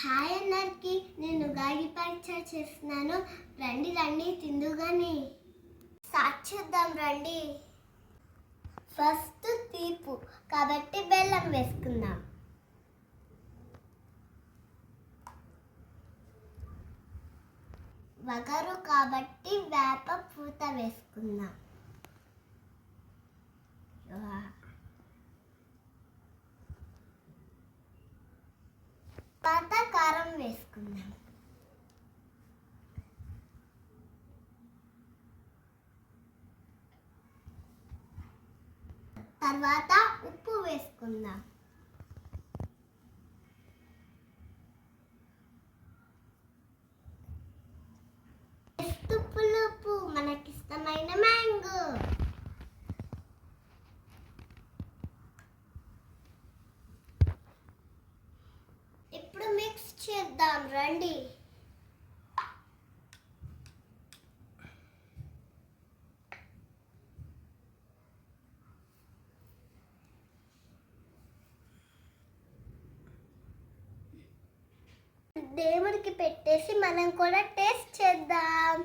Hi అందరికి, నేను ఉగాది పచ్చడి చేస్తున్నాను. రండి రండి తిందుగాని. స్టార్ట్ చేద్దాం రండి. ఫస్ట్ తీపు కాబట్టి బెల్లం వేసుకుందాం. వగరు కాబట్టి వేప పూత వేసుకుందాం. తర్వాత కారం వేసుకుందాం. తర్వాత ఉప్పు వేసుకుందాం. పులుపు మనకిష్టమైన మ్యాంగో. ఇప్పుడు మిక్స్ చేద్దాం రండి. దేవుడికి పెట్టేసి మనం కూడా టేస్ట్ చేద్దాం.